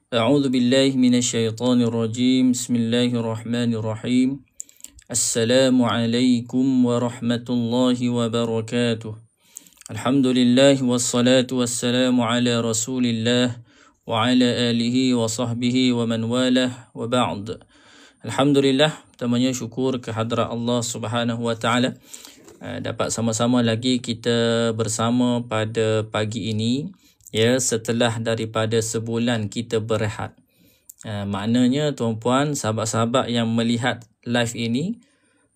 أعوذ بالله من الشيطان الرجيم بسم الله الرحمن الرحيم السلام عليكم ورحمة الله وبركاته الحمد لله والصلاة والسلام على رسول الله وعلى آله وصحبه ومن والاه وبعد. Alhamdulillah, pertamanya syukur kehadrat Allah Subhanahu wa taala dapat sama-sama lagi kita bersama pada pagi ini, ya, setelah daripada sebulan kita berehat. Maknanya tuan-puan, sahabat-sahabat yang melihat live ini,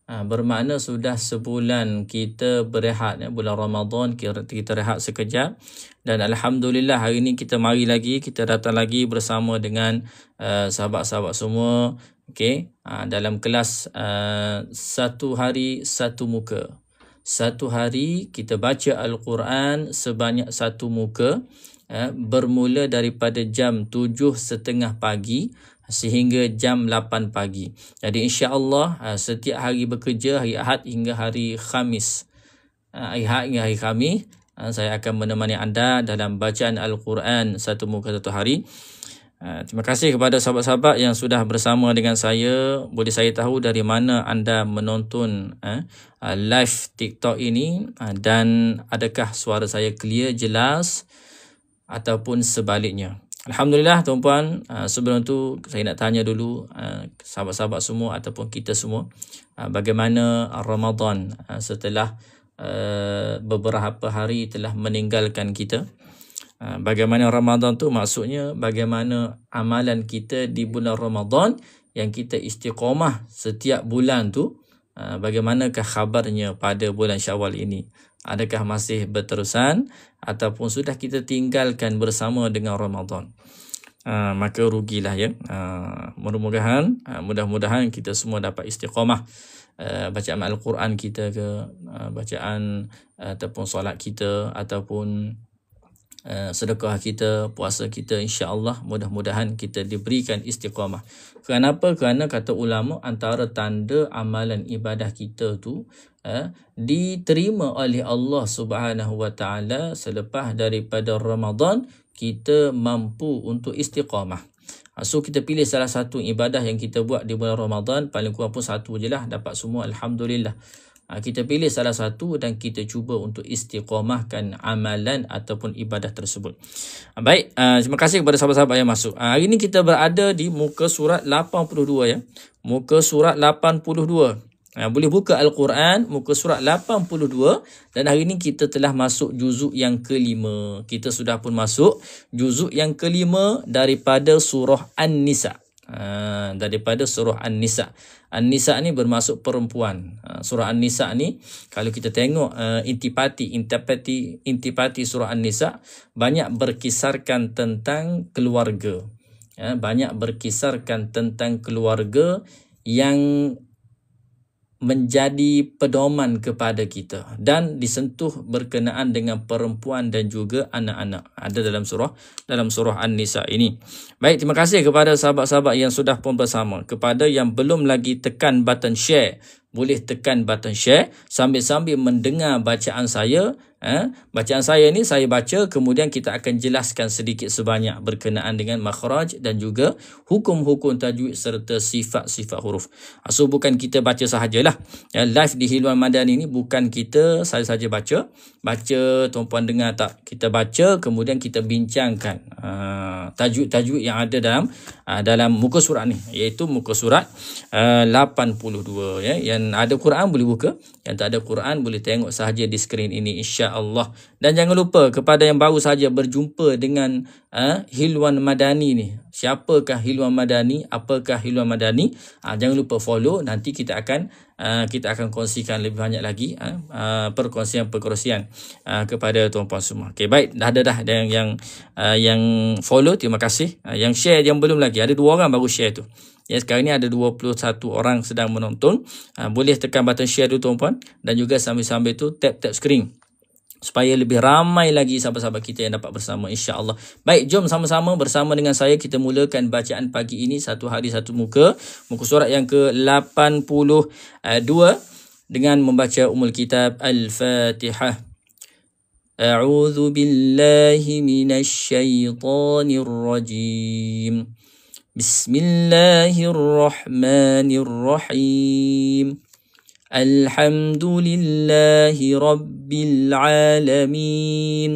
bermakna sudah sebulan kita berehat, ya, bulan Ramadan kita rehat sekejap, dan alhamdulillah hari ini kita mari lagi, kita datang lagi bersama dengan sahabat-sahabat semua, okey, dalam kelas satu hari satu muka. Satu hari kita baca Al-Quran sebanyak satu muka, bermula daripada jam 7.30 pagi sehingga jam 8 pagi. Jadi insya-Allah setiap hari bekerja, hari Ahad hingga hari Khamis. Hari Ahad hingga hari Khamis saya akan menemani anda dalam bacaan Al-Quran satu muka satu hari. Terima kasih kepada sahabat-sahabat yang sudah bersama dengan saya. Boleh saya tahu dari mana anda menonton live TikTok ini, dan adakah suara saya clear, jelas ataupun sebaliknya. Alhamdulillah tuan-puan, sebelum tu saya nak tanya dulu sahabat-sahabat semua ataupun kita semua, bagaimana Ramadan setelah beberapa hari telah meninggalkan kita. Bagaimana Ramadan tu maksudnya bagaimana amalan kita di bulan Ramadan yang kita istiqamah setiap bulan tu, bagaimanakah khabarnya pada bulan Syawal ini? Adakah masih berterusan ataupun sudah kita tinggalkan bersama dengan Ramadan? Maka rugilah, ya. Mudah-mudahan kita semua dapat istiqamah bacaan Al-Quran kita ke, bacaan ataupun solat kita ataupun sedekah kita, puasa kita, insya-Allah mudah-mudahan kita diberikan istiqamah. Kenapa? Kerana kata ulama, antara tanda amalan ibadah kita tu diterima oleh Allah Subhanahu wa taala selepas daripada Ramadan, kita mampu untuk istiqamah. So kita pilih salah satu ibadah yang kita buat di bulan Ramadan, paling kurang pun satu je lah, dapat semua alhamdulillah. Kita pilih salah satu dan kita cuba untuk istiqamahkan amalan ataupun ibadah tersebut. Baik, terima kasih kepada sahabat-sahabat yang masuk. Hari ini kita berada di muka surat 82, ya. Muka surat 82. Boleh buka Al-Quran muka surat 82, dan hari ini kita telah masuk juzuk yang kelima. Kita sudah pun masuk juzuk yang kelima daripada surah An-Nisa. Daripada surah An-Nisa. An-Nisa ni bermaksud perempuan. Surah An-Nisa ni kalau kita tengok intipati surah An-Nisa, banyak berkisarkan tentang keluarga. Banyak berkisarkan tentang keluarga yang menjadi pedoman kepada kita dan disentuh berkenaan dengan perempuan dan juga anak-anak. Ada dalam surah An-Nisa ini. Baik, terima kasih kepada sahabat-sahabat yang sudah pun bersama. Kepada yang belum lagi tekan button share, boleh tekan button share sambil-sambil mendengar bacaan saya. Bacaan saya ni saya baca, kemudian kita akan jelaskan sedikit sebanyak berkenaan dengan makhraj dan juga hukum-hukum tajwid serta sifat-sifat huruf. So bukan kita baca sahajalah. Live di Hilwan Madani ni bukan kita saya saja baca, tuan-puan dengar tak? Kita baca kemudian kita bincangkan tajwid-tajwid yang ada dalam muka surat ni, iaitu muka surat 82, ya. Yang ada Quran boleh buka, yang tak ada Quran boleh tengok sahaja di skrin ini, insya-Allah. Dan jangan lupa kepada yang baru saja berjumpa dengan Hilwan Madani ni, siapakah Hilwan Madani, apakah Hilwan Madani, jangan lupa follow. Nanti kita akan kongsikan lebih banyak lagi perkongsian kepada tuan-puan semua. Okey, baik, dah ada yang follow, terima kasih. Yang share yang belum lagi, ada 2 orang baru share tu. Ya, sekarang ni ada 21 orang sedang menonton. Boleh tekan button share dulu tuan-puan, dan juga sambil-sambil tu tap screen supaya lebih ramai lagi sahabat-sahabat kita yang dapat bersama, insya-Allah. Baik, jom sama-sama bersama dengan saya kita mulakan bacaan pagi ini, satu hari satu muka surat yang ke-82 dengan membaca Ummul Kitab Al-Fatihah. أعوذ بالله من الشيطان الرجيم بسم الله الرحمن الرحيم الحمد لله رب العالمين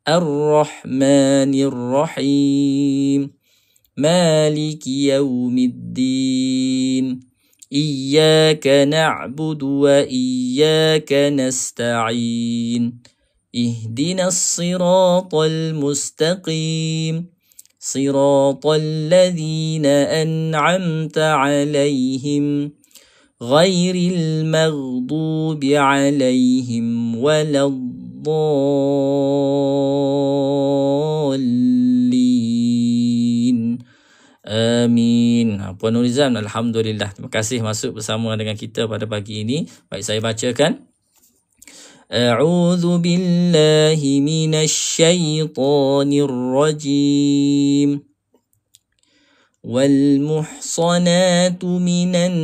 الرحمن الرحيم مالك يوم الدين إياك نعبد وإياك نستعين اهدنا الصراط المستقيم صراط الذين أنعمت عليهم غير المغضوب عليهم ولا الضالين Amin. Puan Nurizan, Alhamdulillah. Terima kasih masuk bersama dengan kita pada pagi ini. Baik, saya bacakan. A'udzu billahi minasyaitonir rajim. Wal muhsanatu minan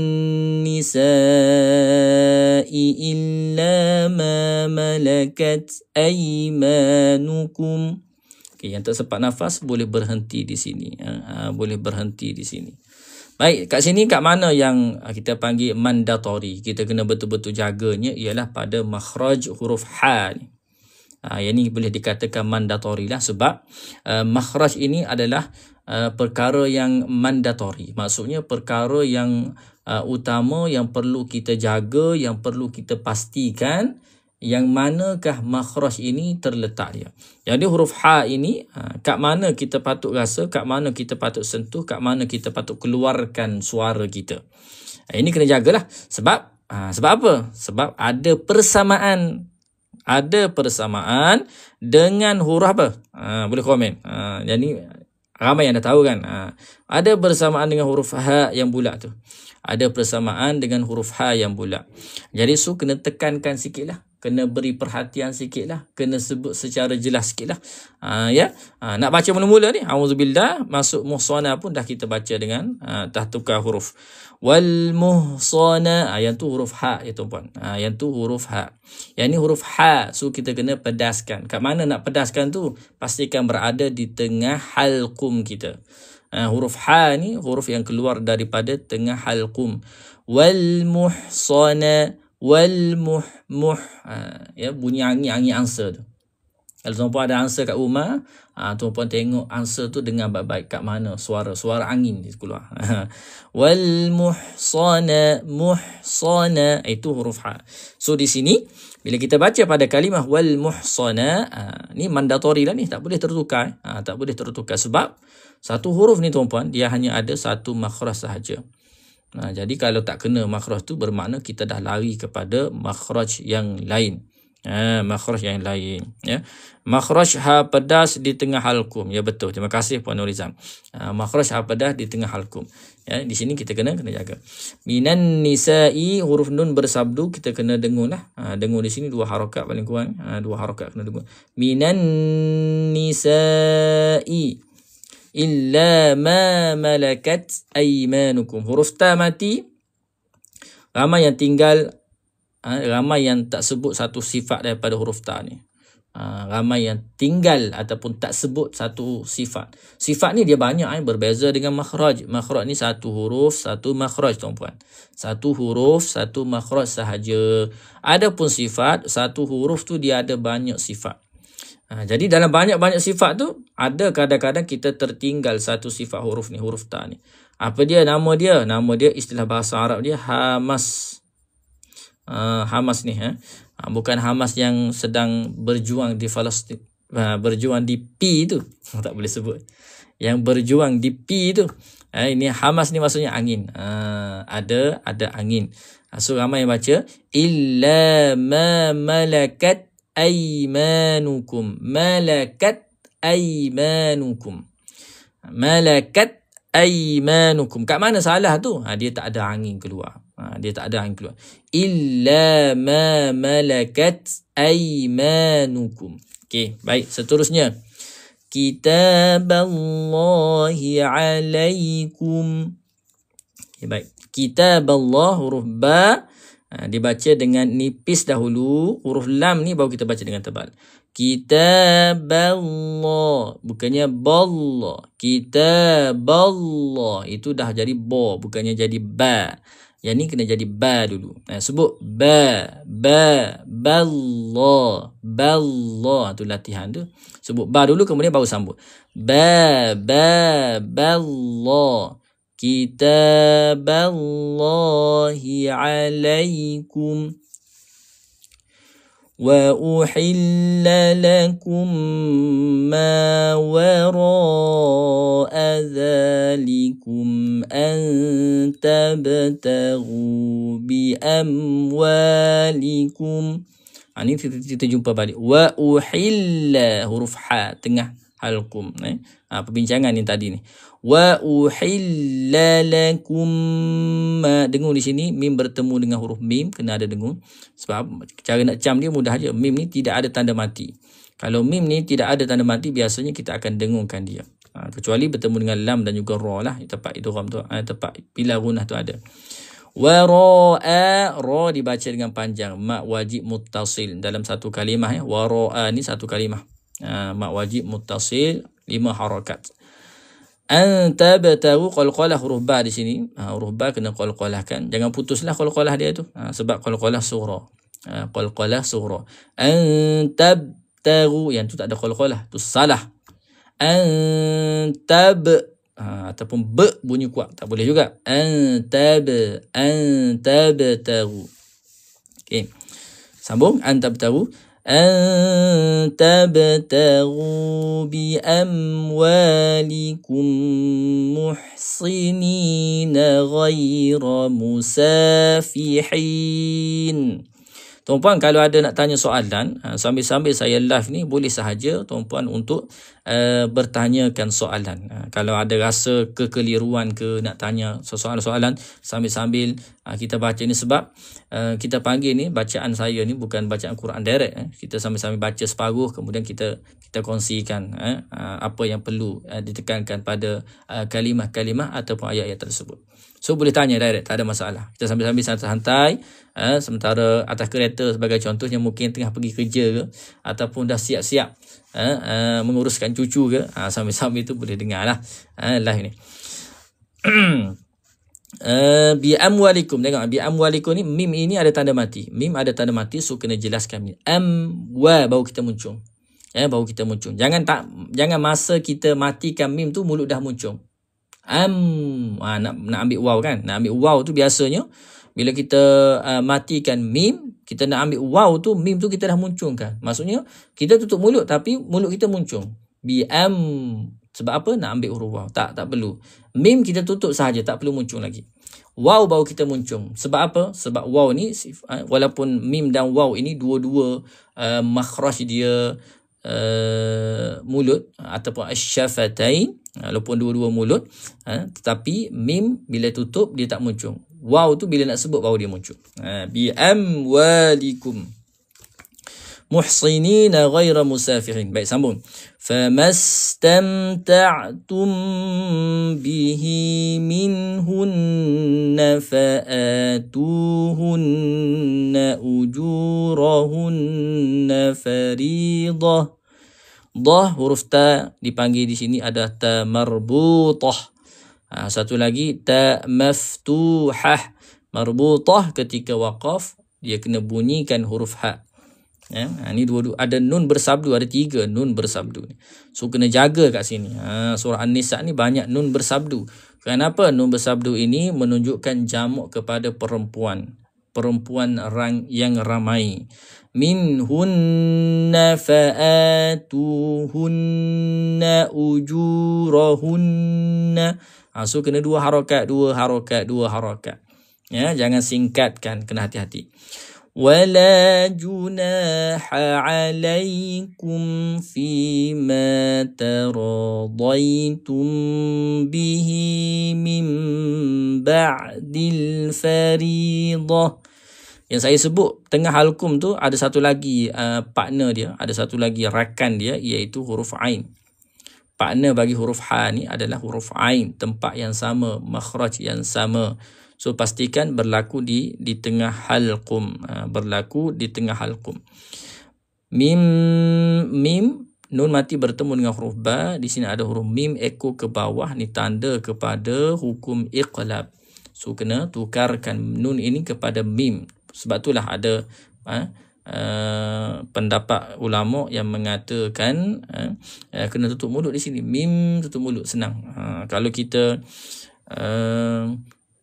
nisa'i illa ma malakat aymanukum. Okay, yang tak sempat nafas boleh berhenti di sini. Boleh berhenti di sini. Baik, kat sini kat mana yang kita panggil mandatory, kita kena betul-betul jaganya ialah pada makhraj huruf ha ni. Yang ni boleh dikatakan mandatory lah sebab makhraj ini adalah perkara yang mandatory. Maksudnya perkara yang utama yang perlu kita jaga, yang perlu kita pastikan yang manakah makhraj ini terletak dia. Jadi huruf ha ini kat mana kita patut rasa, kat mana kita patut sentuh, kat mana kita patut keluarkan suara kita. Ini kena jagalah. Sebab apa? Sebab ada persamaan. Ada persamaan dengan huruf apa? Boleh komen. Jadi ramai yang dah tahu kan. Ada persamaan dengan huruf ha yang bulat tu. Ada persamaan dengan huruf ha yang bulat. Jadi kena tekankan sikit lah. Kena beri perhatian sikit lah. Kena sebut secara jelas sikit lah. Nak baca mula-mula ni. Auzubillah. Masuk muhsana pun dah kita baca dengan dah tukar huruf. Wal muhsana. Yang tu huruf ha ya tuan-puan. Yang tu huruf ha. Yang ni huruf ha. So kita kena pedaskan. Kat mana nak pedaskan tu? Pastikan berada di tengah halqum kita. Huruf ha ni huruf yang keluar daripada tengah halqum. Wal muhsana. Wal ya, bunyi angin angsa tu. Kalau tuan-puan ada angsa kat rumah, tuan-puan tengok angsa tu dengan baik-baik kat mana suara angin dia keluar. Wal muhsana itu huruf ha. So di sini bila kita baca pada kalimah wal muhsana, ni mandatory lah ni, tak boleh tertukar. Tak boleh tertukar sebab satu huruf ni tuan-puan dia hanya ada satu makhraj sahaja. Jadi kalau tak kena makhraj tu bermakna kita dah lari kepada makhraj yang lain. Makhraj yang lain. Ya. Makhraj ha pedas di tengah halqum. Ya betul. Terima kasih Puan Nurizam. Makhraj ha pedas di tengah halqum. Ya, di sini kita kena jaga. Minan nisa'i huruf nun bersabdu kita kena dengung lah. Dengung di sini 2 harakat paling kurang. 2 harakat kena dengung. Minan nisa'i illa ma malakat aymanukum. Huruf ta mati. Ramai yang tinggal, ramai yang tak sebut satu sifat daripada huruf ta ni. Ramai yang tinggal ataupun tak sebut satu sifat. Sifat ni dia banyak berbeza dengan makhraj. Makhraj ni satu huruf, satu makhraj tuan-puan. Satu huruf, satu makhraj sahaja. Adapun sifat, satu huruf tu dia ada banyak sifat. Jadi dalam banyak-banyak sifat tu, ada kadang-kadang kita tertinggal satu sifat huruf ni, huruf ta ni. Apa dia? Nama dia? Nama dia istilah bahasa Arab dia hamas. Hamas ni. Bukan Hamas yang sedang berjuang di Palestin. Berjuang di P tu. Tak boleh sebut. Yang berjuang di P tu. Ini Hamas ni maksudnya angin. Ada angin. So ramai yang baca. Illa ma malakat aymanukum. Malakat aymanukum. Malakat aymanukum. Kat mana salah tu? Dia tak ada angin keluar. Dia tak ada angin keluar. Illa ma malakat aymanukum. Okey, baik. Seterusnya. Kitaballahi alaikum. Okay, baik. Kitaballah huruf ba. Dibaca dengan nipis dahulu. Huruf lam ni baru kita baca dengan tebal. Kitaballah. Bukannya ballah. Kitaballah. Itu dah jadi ba. Bukannya jadi ba. Yang ni kena jadi ba dulu. Sebut ba. Ballah. Ballah. Tu latihan tu. Sebut ba dulu kemudian baru sambut. Ballah. Kitaballahi alaikum wa uhilla lakum ma wara'a dhalikum an tabtaghu bi amwalikum. Ini kita jumpa balik. Wa uhilla, huruf ha tengah halkum. Perbincangan ni tadi ni. Wa uhilla lakum. Dengung di sini mim bertemu dengan huruf mim, kena ada dengung. Sebab cara nak cam dia mudah aja. Mim ni tidak ada tanda mati. Kalau mim ni tidak ada tanda mati, biasanya kita akan dengungkan dia. Kecuali bertemu dengan lam dan juga ra lah. Tepat idgham tu, tepat bila gunah tu ada. Wa ra'a, ra dibaca dengan panjang. Mak wajib muttasil dalam satu kalimah ya. Wa ra'a ni satu kalimah. Mak wajib muttasil 5 harakat. Anta bataru qalqalah huruf ba di sini. Huruf ba kena qalqalahkan. Jangan putuslah qalqalah dia tu. Sebab qalqalah sughra. Qalqalah sughra. Antabtaru, yang tu tak ada qalqalah, tu salah. Antab ataupun b bunyi kuat tak boleh juga. Antabtaru. Okey. Sambung antabtaru. Antabtaru bi amwalikum muhsinina ghaira musafihin. Tuan-puan, kalau ada nak tanya soalan, sambil-sambil saya live ni, boleh sahaja tuan-puan untuk bertanyakan soalan. Kalau ada rasa kekeliruan ke nak tanya soalan-soalan sambil-sambil kita baca ni, sebab kita panggil ni, bacaan saya ni bukan bacaan Quran direct. Kita sambil-sambil baca separuh, kemudian kita kongsikan apa yang perlu ditekankan pada kalimah-kalimah ataupun ayat-ayat tersebut. So boleh tanya direct, tak ada masalah. Kita sambil-sambil santai-santai, sementara atas kereta sebagai contohnya, mungkin tengah pergi kerja ke, ataupun dah siap-siap menguruskan cucu ke, sambil-sambil tu boleh dengar lah live ni. Bi amwalikum, tengok bi amwalikum ni mim ini ada tanda mati. Mim ada tanda mati, so kena jelaskan. Amwa baru kita muncung. Baru kita muncung. Jangan masa kita matikan mim tu mulut dah muncung. Nak ambil waw kan. Nak ambil waw tu biasanya bila kita matikan mim, kita nak ambil waw tu, mim tu kita dah muncungkan. Maksudnya kita tutup mulut tapi mulut kita muncung. Sebab apa? Nak ambil huruf waw. Tak perlu. Mim kita tutup sahaja, tak perlu muncung lagi. Waw baru kita muncung. Sebab apa? Sebab waw ni walaupun mim dan waw ini dua-dua makhraj dia mulut ataupun asyafatain, walaupun dua-dua mulut, tetapi mim bila tutup dia tak muncung. Waw tu bila nak sebut baru dia muncul. Bi amwalikum muhsinina ghaira musafihin. Baik, sambung. Famastamta'tum bihi minhunna fa'atuhunna ujurahunna faridah. Dah huruf ta dipanggil di sini ada ta marbutah. Satu lagi ta maftuhah. Marbutah ketika waqaf dia kena bunyikan huruf ha. Ni dua-dua ada nun bersabdu, ada 3 nun bersabdu. So kena jaga kat sini. Surah An-Nisa ni banyak nun bersabdu. Kenapa? Nun bersabdu ini menunjukkan jamak kepada perempuan. Perempuan yang ramai. Minhunna fa'atuhunna ujurahunna. So kena 2 harakat. Ya, jangan singkatkan, kena hati-hati. Wala junaha alaikum fima taradaitum bihi min ba'dil faridah. Yang saya sebut tengah halkum tu ada satu lagi partner dia, ada satu lagi rakan dia, iaitu huruf ain. Partner bagi huruf ha ni adalah huruf ain, tempat yang sama, makhraj yang sama. So pastikan berlaku di tengah halqum. Berlaku di tengah halqum. Mim nun mati bertemu dengan huruf ba. Di sini ada huruf mim ekor ke bawah. Ni tanda kepada hukum iqlab. So kena tukarkan nun ini kepada mim. Sebab itulah ada pendapat ulama yang mengatakan kena tutup mulut di sini. Mim tutup mulut, senang. Kalau kita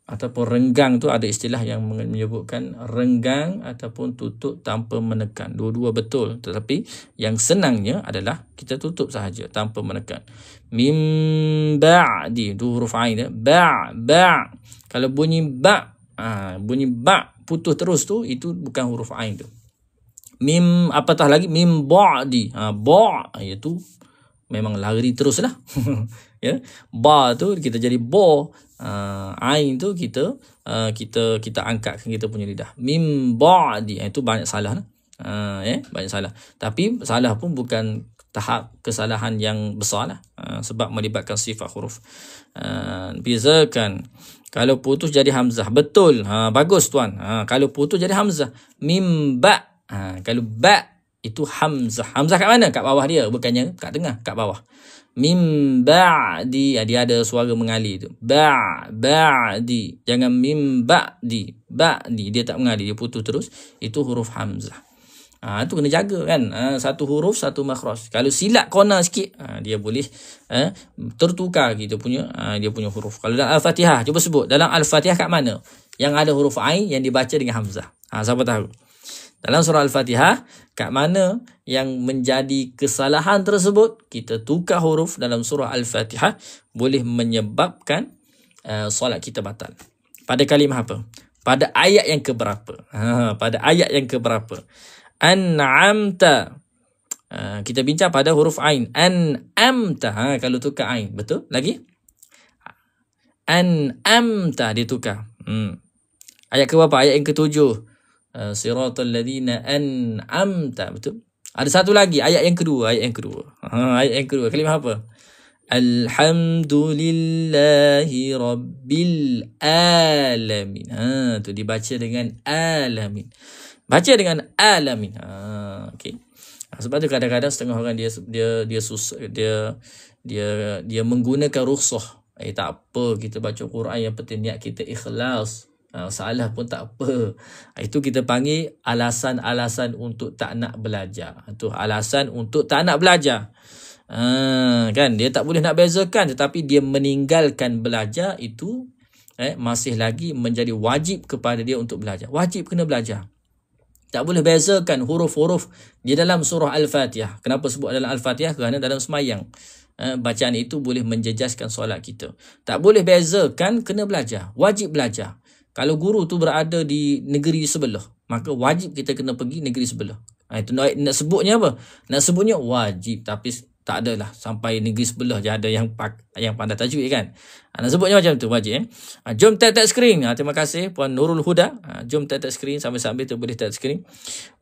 ataupun renggang tu, ada istilah yang menyebutkan renggang ataupun tutup tanpa menekan. Dua-dua betul, tetapi yang senangnya adalah kita tutup sahaja tanpa menekan. Mim ba'di, tu huruf ain. Ba'. Kalau bunyi ba', bunyi ba' putus terus tu, itu bukan huruf ain tu. Mim apatah lagi, mim ba'di. Ba' iaitu memang lari terus lah. Ya, ba tu kita jadi bo. Ain tu kita angkatkan kita punya lidah. Mim ba'di, itu banyak salah lah. Banyak salah. Tapi salah pun bukan tahap kesalahan yang besar lah. Sebab melibatkan sifat huruf. Bezakan. Kalau putus jadi hamzah, betul. Bagus tuan. Kalau putus jadi hamzah, mim ba'. Kalau ba' itu hamzah. Hamzah kat mana? Kat bawah dia, bukannya kat tengah, kat bawah. Mim ba'di, dia ada suara mengalir tu. Ba'di. Jangan mim ba'di. Dia tak mengalir, dia putus terus. Itu huruf hamzah. Itu kena jaga kan. Satu huruf, satu makhraj. Kalau silap corner sikit, dia boleh tertukar kita punya dia punya huruf. Kalau dalam Al-Fatihah, cuba sebut dalam Al-Fatihah kat mana yang ada huruf ain yang dibaca dengan hamzah? Siapa tahu? Dalam surah Al-Fatihah, kat mana yang menjadi kesalahan tersebut, kita tukar huruf dalam surah Al-Fatihah, boleh menyebabkan solat kita batal. Pada kalimah apa? Pada ayat yang keberapa? Pada ayat yang keberapa? An'amta. Kita bincang pada huruf ain. An'amta. Kalau tukar ain. Betul? Lagi? An'amta dia tukar. Ayat keberapa? Ayat yang ketujuh. Siratal ladzina an'amta. Betul? Ada satu lagi, ayat yang kedua. Ayat yang kedua. Kalimah apa? Alhamdulillahi rabbil alamin. Tu dibaca dengan alamin. Baca dengan alamin. Okey. Sebab tu kadang-kadang setengah orang dia menggunakan rukhsah. Tak apa kita baca Quran, yang penting niat kita ikhlas. Salah pun tak apa. Itu kita panggil alasan-alasan untuk tak nak belajar. Itu alasan untuk tak nak belajar. Kan dia tak boleh nak bezakan, tetapi dia meninggalkan belajar itu masih lagi menjadi wajib kepada dia untuk belajar. Wajib kena belajar. Tak boleh bezakan huruf-huruf di dalam surah Al-Fatihah. Kenapa sebut dalam Al-Fatihah? Kerana dalam semayang bacaan itu boleh menjejaskan solat kita. Tak boleh bezakan, kena belajar. Wajib belajar. Kalau guru tu berada di negeri sebelah, maka wajib kita kena pergi negeri sebelah. Itu nak sebutnya apa? Nak sebutnya wajib, tapi tak adalah sampai negeri sebelah je ada yang pandai tajwid kan. Nak sebutnya macam tu, wajib. Jom tap screen. Terima kasih Puan Nurul Huda. Jom tap screen sambil-sambil tu boleh tap screen.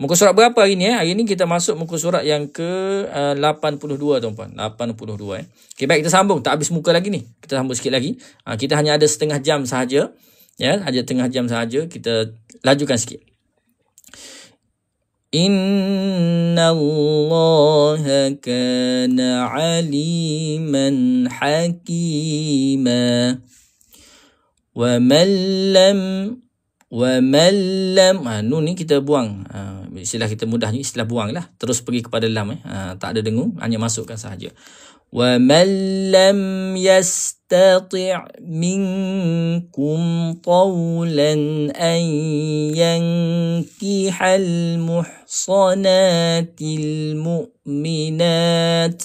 Muka surat berapa hari ni? Hari ni kita masuk muka surat yang ke 82 tuan-puan. 82 Okay, baik, kita sambung. Tak habis muka lagi ni. Kita sambung sikit lagi. Kita hanya ada setengah jam sahaja. Ya, hanya setengah jam sahaja. Kita lajukan sikit. Inna Allah kana aliman hakima wa man lam nun ni kita buang. Istilah kita mudahnya istilah buang lah. Terus pergi kepada lam. Tak ada dengung, hanya masukkan sahaja. وَمَنْ لَمْ يَسْتَطِعْ مِنْكُمْ طَوْلًا أَنْ يَنْكِحَ الْمُحْصَنَاتِ الْمُؤْمِنَاتِ.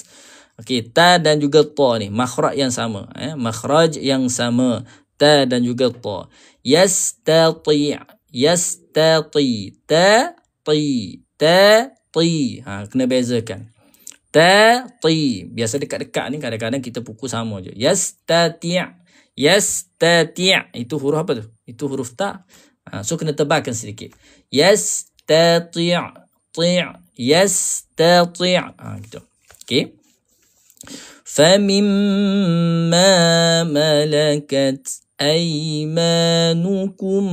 Okey, ta dan juga ta ni makhraj yang sama, makhraj yang sama, ta dan juga ta. Yastati', ta, ti, kena bezakan. Ta-ti. Biasa dekat-dekat ni kadang-kadang kita pukul sama je. Yastati'. Itu huruf apa tu? Itu huruf ta. So kena tebalkan sedikit. Yastati'. Yastati'. Gitu. Okay. فَمِمَّا مَلَكَتْ أيمانكم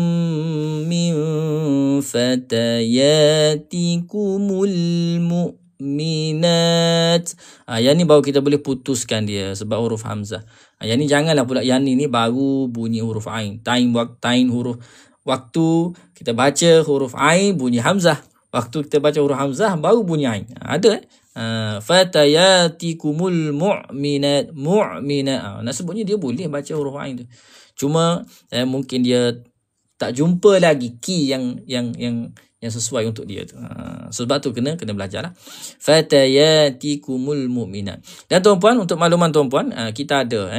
من فتياتكم المؤمنات. Yang ni baru kita boleh putuskan dia sebab huruf hamzah. Yang ni janganlah pula yang ni baru bunyi huruf ain. Tain huruf. Waktu kita baca huruf ain bunyi hamzah. Waktu kita baca huruf hamzah baru bunyi ain. Ada fatayatikumul mu'minat. Nak sebutnya dia boleh baca huruf ain tu. Cuma mungkin dia tak jumpa lagi key yang sesuai untuk dia tu. Sebab tu kena belajar lah. Fatayatikumul mu'minat. Dan tuan-puan, untuk makluman tuan-puan, kita ada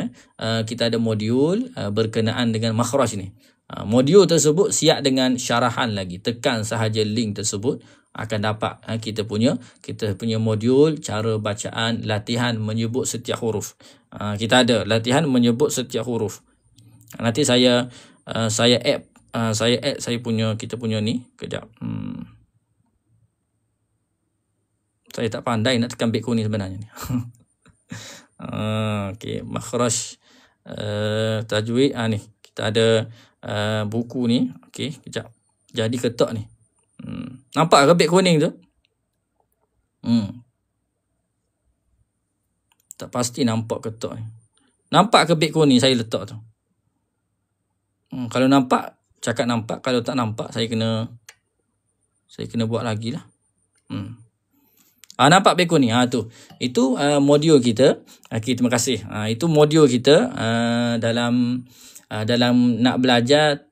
modul berkenaan dengan makhraj ni. Modul tersebut siap dengan syarahan lagi. Tekan sahaja link tersebut akan dapat kita punya modul cara bacaan, latihan menyebut setiap huruf. Kita ada latihan menyebut setiap huruf. Nanti saya add kita punya ni kejap. Saya tak pandai nak tekan back kuning sebenarnya ni. Okey, makhraj tajwid ni. Kita ada buku ni. Okey, kejap. Jadi ketak ni. Nampak ke back kuning tu? Tak pasti nampak ketak ni. Nampak ke back kuning saya letak tu? Kalau nampak, cakap nampak. Kalau tak nampak, saya kena buat lagi lah. Nampak back kuning? Tu. Itu modul kita. Terima kasih. Itu modul kita dalam nak belajar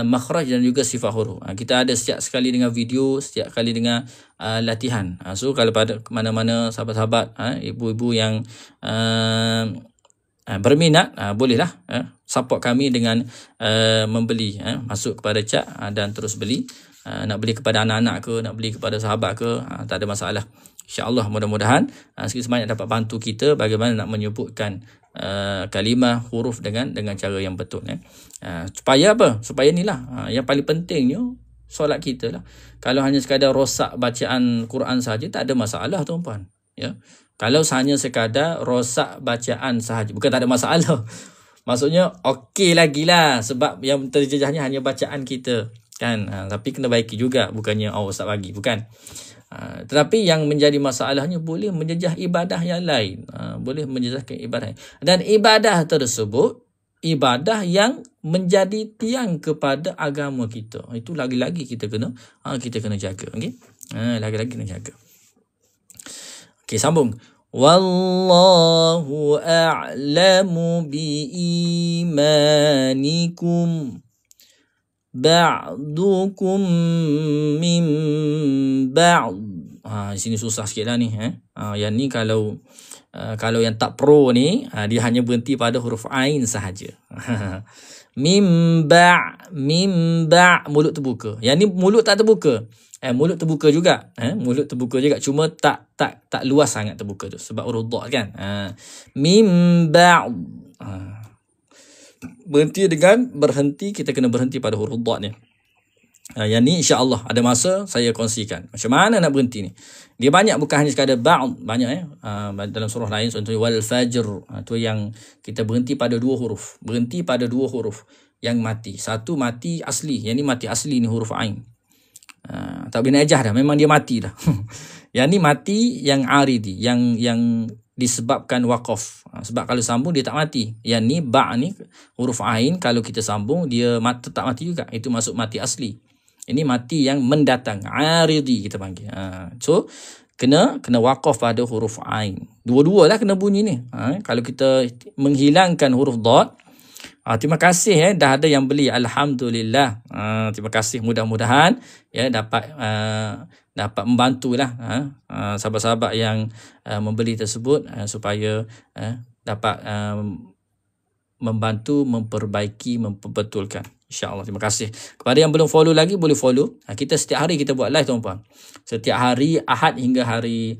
makhraj dan juga sifat huruf. Kita ada setiap sekali dengan video, setiap kali dengan latihan. So kalau pada mana-mana sahabat-sahabat, ibu-ibu yang berminat, bolehlah support kami dengan membeli, masuk kepada chat dan terus beli. Nak beli kepada anak-anak ke, nak beli kepada sahabat ke, tak ada masalah. InsyaAllah mudah-mudahan sikit sebanyak dapat bantu kita bagaimana nak menyebutkan kalimah huruf dengan cara yang betul. Supaya apa? Supaya inilah yang paling pentingnya solat kita lah. Kalau hanya sekadar rosak bacaan Quran saja tak ada masalah tuan-puan. Ya. Kalau hanya sekadar rosak bacaan sahaja, bukan tak ada masalah. Maksudnya okey lagi lah, sebab yang terjejahnya hanya bacaan kita kan. Tapi kena baiki juga, bukannya ustaz bagi, bukan. Tetapi yang menjadi masalahnya boleh menjejah ibadah yang lain. Boleh menjejahkan ibadah. Dan ibadah tersebut ibadah yang menjadi tiang kepada agama kita. Itu lagi-lagi kita kena jaga. Okey. Lagi-lagi kena jaga. Okey, sambung. Wallahu a'lamu biimanikum ba'dukum min ba'd. Di sini susah sikit lah ni. Yang ni kalau yang tak pro ni, dia hanya berhenti pada huruf ain sahaja. Mimba, mulut terbuka. Yang ni mulut tak terbuka. Mulut terbuka juga. Mulut terbuka juga. Cuma tak luas sangat terbuka tu. Sebab huruf dha kan. Mimba. Berhenti, kita kena berhenti pada huruf dha ni. Yang ni insya-Allah ada masa saya kongsikan. Macam mana nak berhenti ni? Dia banyak, bukan hanya sekadar ba'd, banyak dalam surah lain contohnya wal fajr. Tu yang kita berhenti pada dua huruf. Berhenti pada dua huruf yang mati. Satu mati asli, yang ni mati asli ni huruf ain. Tak boleh najah dah, memang dia mati dah. Yang ni mati yang aridi, yang disebabkan waqaf. Sebab kalau sambung dia tak mati. Yang ni ba' ni huruf ain, kalau kita sambung dia tetap mati juga. Itu masuk mati asli. Ini mati yang mendatang, aridi kita panggil. So kena waqaf pada huruf ain. Dua-dualah kena bunyi ni. Kalau kita menghilangkan huruf dad, terima kasih dah ada yang beli, alhamdulillah. Terima kasih, mudah-mudahan dapat membantulah sahabat-sahabat yang membeli tersebut supaya dapat membantu memperbaiki, memperbetulkan. InsyaAllah. Terima kasih. Kepada yang belum follow lagi, boleh follow. Kita setiap hari kita buat live tuan-puan. Setiap hari Ahad hingga hari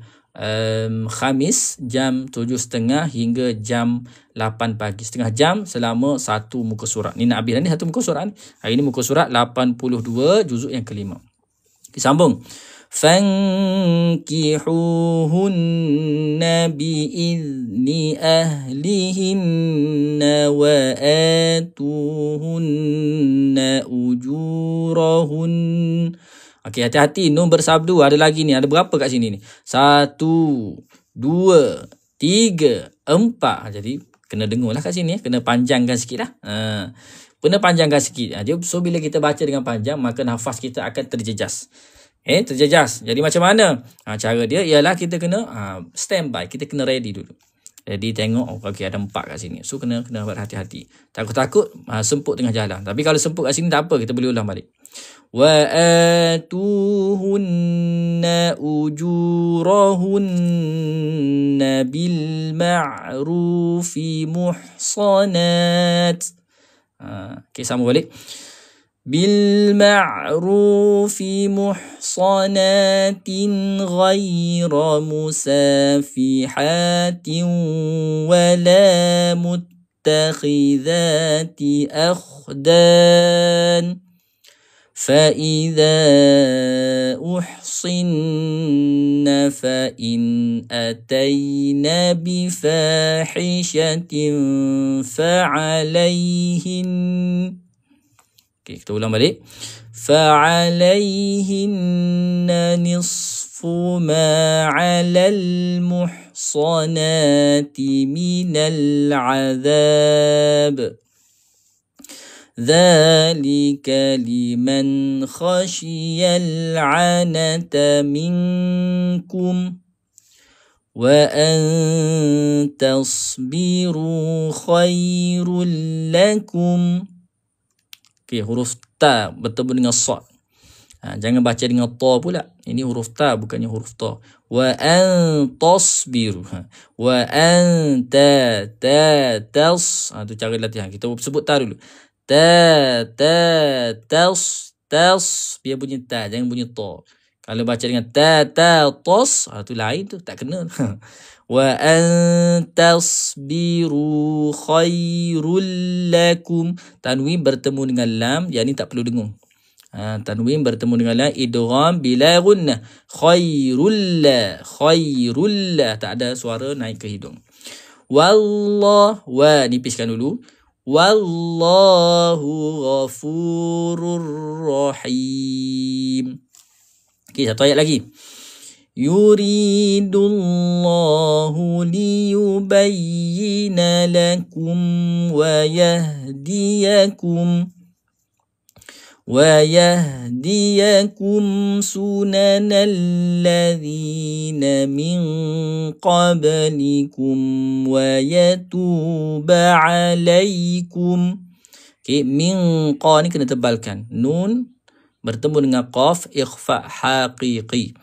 Khamis jam 7.30 hingga jam 8 pagi. Setengah jam selama satu muka surat. Ni nak habis satu muka surat ni. Hari ni muka surat 82 juzuk yang kelima. Disambung. Fankihuhunna bi'izni ahlihinna wa atuhunna ujurahun. Okey, hati-hati. Nun bersabdu. Ada lagi ni. Ada berapa kat sini ni? 1, 2, 3, 4. Jadi, kena dengar lah kat sini. Kena panjangkan sikit lah. Kena panjangkan sikit. So, bila kita baca dengan panjang, maka nafas kita akan terjejas. Terjejas. Jadi, macam mana? Cara dia ialah kita kena standby. Kita kena ready dulu. Ready tengok. Okey, ada 4 kat sini. So, kena berhati-hati. Takut-takut semput tengah jalan. Tapi kalau semput kat sini tak apa. Kita boleh ulang balik. وآتوهن أجورهن بالمعروف محصنات. Okay, sama balik. بالمعروف محصنات غير مسافحات ولا متخذات أخدان. فإذا أحصن فإن أتين بفاحشة فعليهن. Okay, kita ulang balik. فعليهن نصف ما على المحصنات من العذاب. ذلك لمن خشي العنة منكم وأن تصبروا خير لكم. Okay, huruf ta bertemu dengan sad. Jangan baca dengan ta pula. Ini huruf ta, bukannya huruf ta. Wa an tasbiru. Wa an tas. Itu cara latihan. Kita sebut ta dulu. Tas. Biar bunyi ta, jangan bunyi ta. Kalau baca dengan tos, tu lain tu, tak kena. Wa an tasbiru khairul lakum. Tanwin bertemu dengan lam, yang ni tak perlu dengung. Tanwin bertemu dengan lam, idgham bila gunnah. Khairul la, tak ada suara naik ke hidung. Wallah, wa nipiskan dulu. Wallahu ghafurur rahim. Okey, satu ayat lagi. Yuridullahu liyubayyina lakum wa yahdiyakum sunanal ladzina min qablikum wa yatuba alaikum. Okay, min qa ni kena tebalkan. Nun bertemu dengan qaf, ikhfa haqiqi.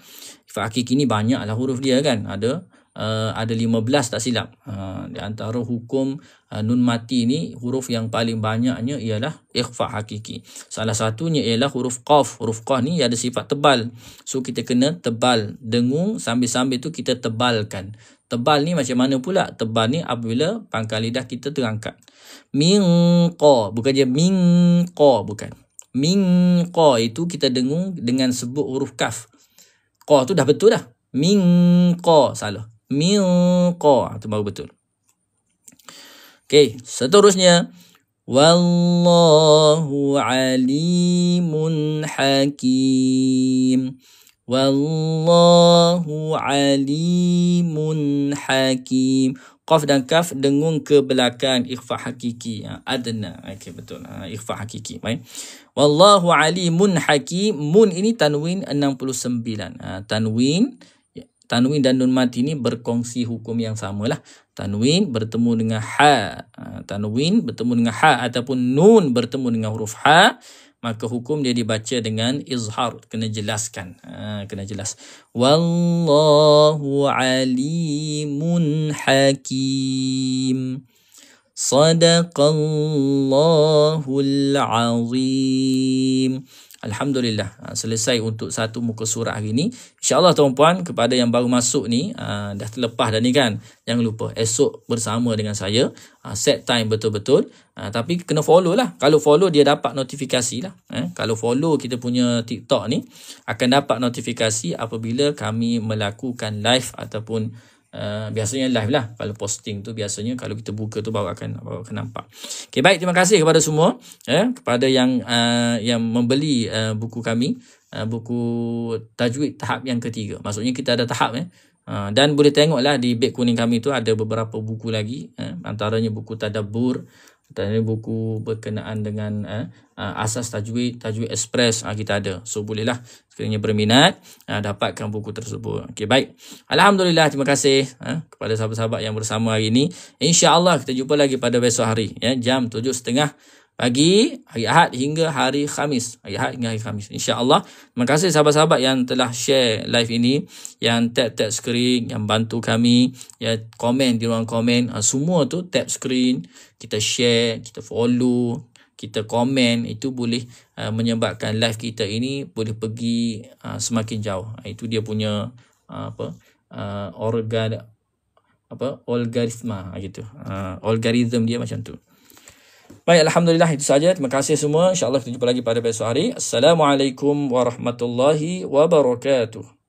Ikhfa haqiqi ni banyaklah huruf dia kan. Ada 15 tak silap. Di antara hukum nun mati ni, huruf yang paling banyaknya ialah ikhfa hakiki. Salah satunya ialah huruf qaf. Huruf qaf ni ada sifat tebal. So kita kena tebal, dengung, sambil-sambil tu kita tebalkan. Tebal ni macam mana pula? Tebal ni apabila pangkal lidah kita terangkat. Min qa, bukan je min qa, bukan. Min qa itu kita dengung dengan sebut huruf kaf. Qa tu dah betul dah. Min qa, salah. Min qa, itu baru betul. Okey, seterusnya. Wallahu alimun hakim. Wallahu alimun hakim. Qaf dan kaf dengung ke belakang, ikhfa hakiki. Adna. Okey, betul. Ikhfa hakiki. Baik. Wallahu alimun hakim. Mun ini tanwin 69. Tanwin dan nun mati ni berkongsi hukum yang samalah. Tanwin bertemu dengan ha. Tanwin bertemu dengan ha ataupun nun bertemu dengan huruf ha, maka hukum dia dibaca dengan izhar. Kena jelaskan. Kena jelas. Wallahu alimun hakim. Sadaqallahul azim. Alhamdulillah, selesai untuk satu muka surat hari ni. InsyaAllah tuan-puan, kepada yang baru masuk ni, dah terlepas dah ni kan, jangan lupa esok bersama dengan saya, set time betul-betul. Tapi kena follow lah. Kalau follow dia dapat notifikasi lah. Kalau follow kita punya TikTok ni, akan dapat notifikasi apabila kami melakukan live ataupun biasanya live lah. Kalau posting tu biasanya kalau kita buka tu baru akan nampak. Okay, baik, terima kasih kepada semua, kepada yang membeli buku kami, buku tajwid tahap yang ketiga. Maksudnya kita ada tahap dan boleh tengoklah di beg kuning kami tu ada beberapa buku lagi, antaranya buku tadabbur, antaranya buku berkenaan dengan asas tajwid, tajwid express, kita ada. So bolehlah sekiranya berminat dapatkan buku tersebut. Okey, baik. Alhamdulillah, terima kasih kepada sahabat-sahabat yang bersama hari ini. InsyaAllah kita jumpa lagi pada besok hari, jam 7.30 pagi, hari Ahad hingga hari Khamis. Hari Ahad hingga hari Khamis, InsyaAllah. Terima kasih sahabat-sahabat yang telah share live ini, yang tap screen, yang bantu kami, komen di ruang komen. Semua tu tap screen, kita share, kita follow, kita komen. Itu boleh menyebabkan live kita ini boleh pergi semakin jauh. Itu dia punya algoritma gitu. Algoritma dia macam tu. Baik, Alhamdulillah, itu saja. Terima kasih semua. InsyaAllah kita jumpa lagi pada besok hari. Assalamualaikum warahmatullahi wabarakatuh.